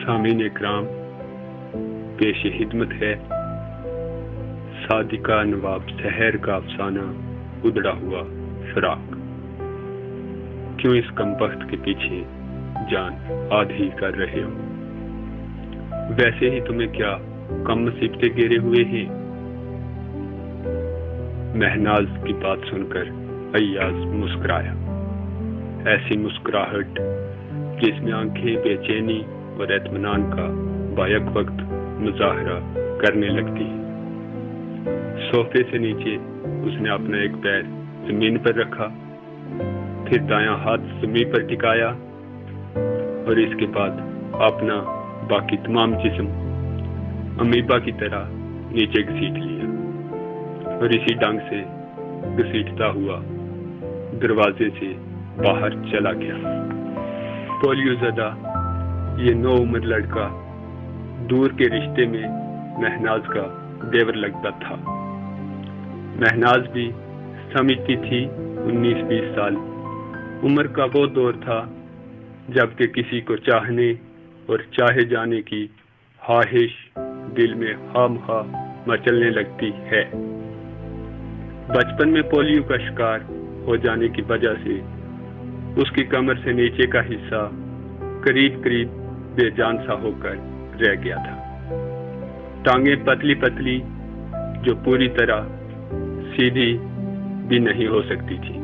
सामीन इकराम, पेश खिदमत है सादिका नवाब सहर का अफसाना उधड़ा हुआ फिराक। क्यों इस कमबख्त के पीछे जान आधी कर रहे हो? वैसे ही तुम्हें क्या कम मुसीबतें घेरे हुए हैं? महनाज की बात सुनकर अय्याज मुस्कुराया, ऐसी मुस्कुराहट जिसमें आंखें बेचैनी और इत्मीनान का बायक वक्त मुजाहरा करने लगती है। सोफे से नीचे उसने अपना एक पैर जमीन पर रखा, फिर दायां हाथ जमीन पर टिकाया और इसके बाद अपना बाकी तमाम जिस्म अमीबा की तरह नीचे घसीट लिया और इसी ढंग से घसीटता हुआ दरवाजे से बाहर चला गया। पोलियो ज़दा ये 9 उम्र लड़का दूर के रिश्ते में महनाज का देवर लगता था। महनाज भी समझती थी 19-20 साल उम्र का वो दौर था जबकि किसी को चाहने और चाहे जाने की ख्वाहिश दिल में खामखा मचलने लगती है। बचपन में पोलियो का शिकार हो जाने की वजह से उसकी कमर से नीचे का हिस्सा करीब करीब बेजान सा होकर रह गया था। टांगें पतली पतली जो पूरी तरह सीधी भी नहीं हो सकती थी।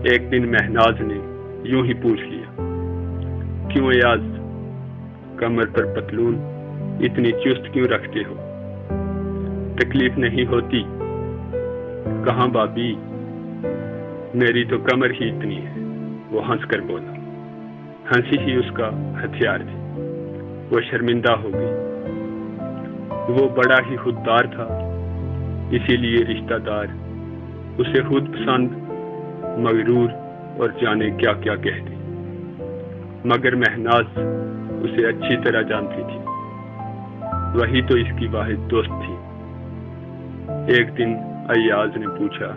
एक दिन महनाज ने यूं ही पूछ लिया, क्यों अय्याज, कमर पर पतलून इतनी चुस्त क्यों रखते हो? तकलीफ नहीं होती? कहाँ भाभी, मेरी तो कमर ही इतनी है, वो हंसकर बोला। हंसी ही उसका हथियार थी। वो शर्मिंदा हो गई। वो बड़ा ही खुददार था, इसीलिए रिश्तेदार उसे खुद पसंद, मगरूर और जाने क्या क्या कहते। मगर महनाज उसे अच्छी तरह जानती थी, वही तो इसकी वाहिद दोस्त थी। एक दिन अय्याज ने पूछा,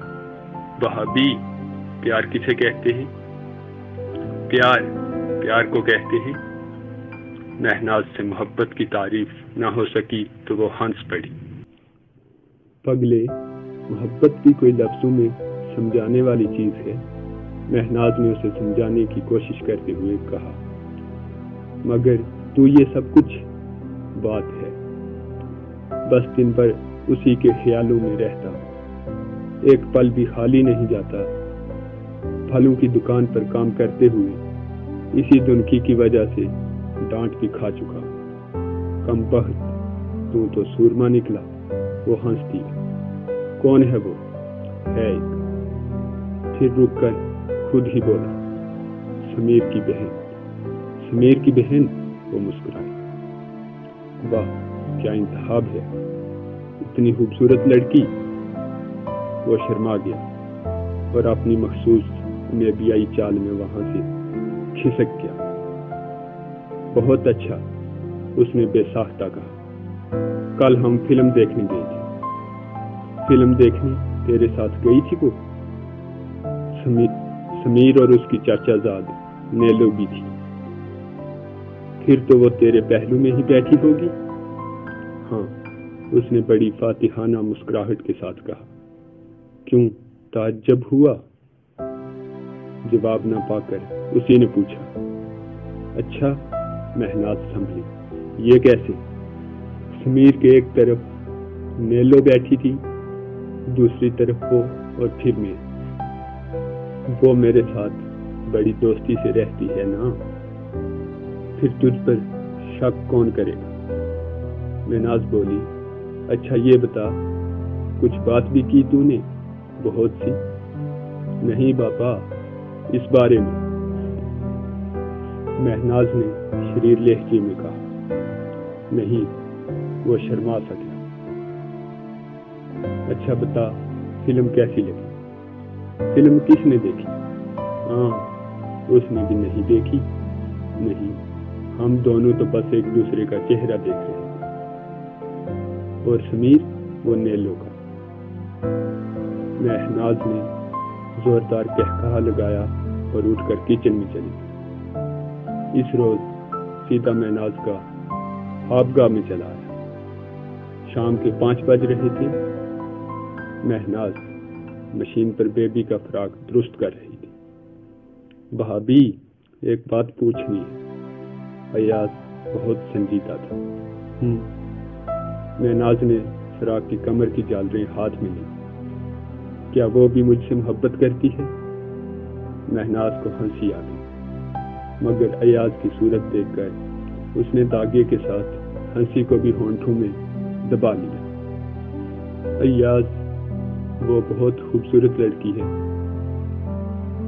भाभी, प्यार किसे कहते हैं? प्यार को कहते हैं। महनाज से मोहब्बत की तारीफ ना हो सकी तो वो हंस पड़ी। पगले, मोहब्बत भी कोई लफ्जों में समझाने वाली चीज है, महनाज ने उसे समझाने की कोशिश करते हुए कहा। मगर तू ये सब कुछ बात है, बस दिन भर उसी के ख्यालों में रहता, एक पल भी खाली नहीं जाता। फलों की दुकान पर काम करते हुए इसी दुनकी की वजह से डांट भी खा चुका। कमबख्त, तू तो सूरमा निकला। वो हंस दिया। कौन है वो? है एक। फिर रुक कर खुद ही बोला, समीर की बहन। समीर की बहन? वो मुस्कुराई। वाह, क्या इंतखाब है, इतनी खूबसूरत लड़की। वो शर्मा गया और अपनी मखसूस मेबियाई चाल में वहां से खिसक गया। बहुत अच्छा, उसने बेसाख्ता कहा। कल हम फिल्म देखने गए थे। फिल्म देखने तेरे साथ गई थी वो? समीर और उसकी चाचाजाद नेलो भी थी। फिर तो वो तेरे पहलू में ही बैठी होगी। हाँ, उसने बड़ी फातिहाना मुस्कुराहट के साथ कहा। क्यों, ताज्जुब हुआ? जवाब न पाकर उसी ने पूछा। अच्छा, महनाज संभली। ये कैसे? समीर के एक तरफ नेलो बैठी थी, दूसरी तरफ वो और फिर मैं। वो मेरे साथ बड़ी दोस्ती से रहती है ना, फिर तुझ पर शक कौन करेगा? महनाज बोली। अच्छा ये बता, कुछ बात भी की तूने? बहुत सी। नहीं बाबा, इस बारे में। महनाज ने शरीर लहजे में कहा। नहीं, वो शर्मा सा गया। अच्छा बता, फिल्म कैसी लगी? फिल्म किसने देखी? हाँ, उसने भी नहीं देखी। नहीं, हम दोनों तो बस एक दूसरे का चेहरा देख रहे थे। और समीर, वो नेलो का। महनाज ने जोरदार कहकहा लगाया और उठकर किचन में चली। इस रोज सीधा महनाज का ख्वाबगाह में चला आया। शाम के 5 बज रहे थे। महनाज मशीन पर बेबी का फ्राक दुरुस्त कर रही थी। भाभी, एक बात पूछनी है। अय्याज बहुत संजीदा था। महनाज ने फ्राक की कमर की झालरें हाथ में ली। क्या वो भी मुझसे मोहब्बत करती है? महनाज को हंसी आ गई, मगर अय्याज की सूरत देखकर उसने दागे के साथ हंसी को भी होंठों में दबा लिया। अय्याज, वो बहुत खूबसूरत लड़की है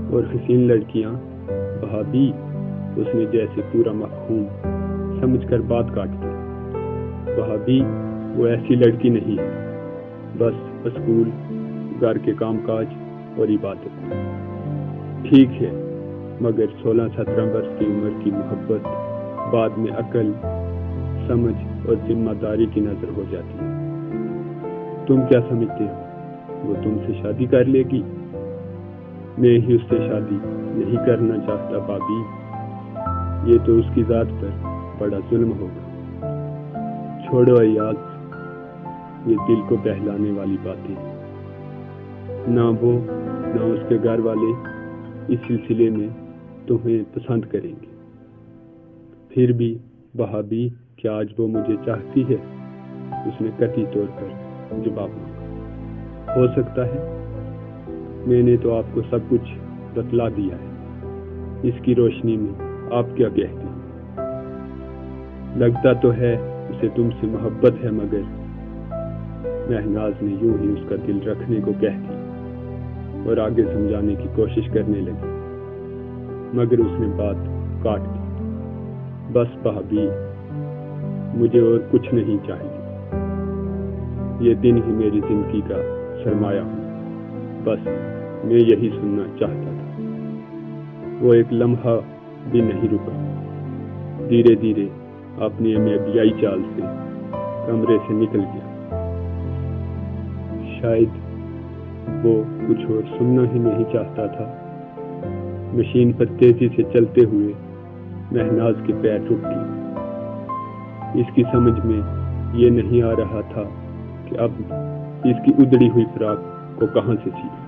और हसीन लड़कियां। भाभी, उसने जैसे पूरा मफहूम समझकर बात काट दी। भाभी, वो ऐसी लड़की नहीं है, बस स्कूल, घर के कामकाज और इबादत। ठीक है, मगर 16-17 वर्ष की उम्र की मोहब्बत बाद में अकल, समझ और जिम्मेदारी की नजर हो जाती है। तुम क्या समझते हो, वो तुमसे शादी कर लेगी? मैं ही उससे शादी नहीं करना चाहता भाभी। ये तो उसकी जात पर बड़ा जुल्म होगा। छोड़ो अय्याज, ये दिल को बहलाने वाली बातें। ना वो ना उसके घर वाले इस सिलसिले में तुम्हें पसंद करेंगे। फिर भी भाभी, क्या आज वो मुझे चाहती है? उसने कतई तौर पर जवाब मांगा। हो सकता है, मैंने तो आपको सब कुछ बतला दिया है। इसकी रोशनी में आप क्या कहती हैं? लगता तो है उसे तुमसे मोहब्बत है, मगर महनाज ने यूं ही उसका दिल रखने को कह दिया और आगे समझाने की कोशिश करने लगी, मगर उसने बात काट दी। बस भाभी, मुझे और कुछ नहीं चाहिए। ये दिन ही मेरी जिंदगी का सरमाया हूँ। बस मैं यही सुनना चाहता था। वो एक लम्हा भी नहीं रुका। धीरे धीरे अपनी अमेबियाई चाल से कमरे से निकल गया। शायद वो कुछ और सुनना ही नहीं चाहता था। मशीन पर तेजी से चलते हुए महनाज के पैर रुक गए। इसकी समझ में ये नहीं आ रहा था कि अब इसकी उधड़ी हुई फ्राक को कहां से सीए।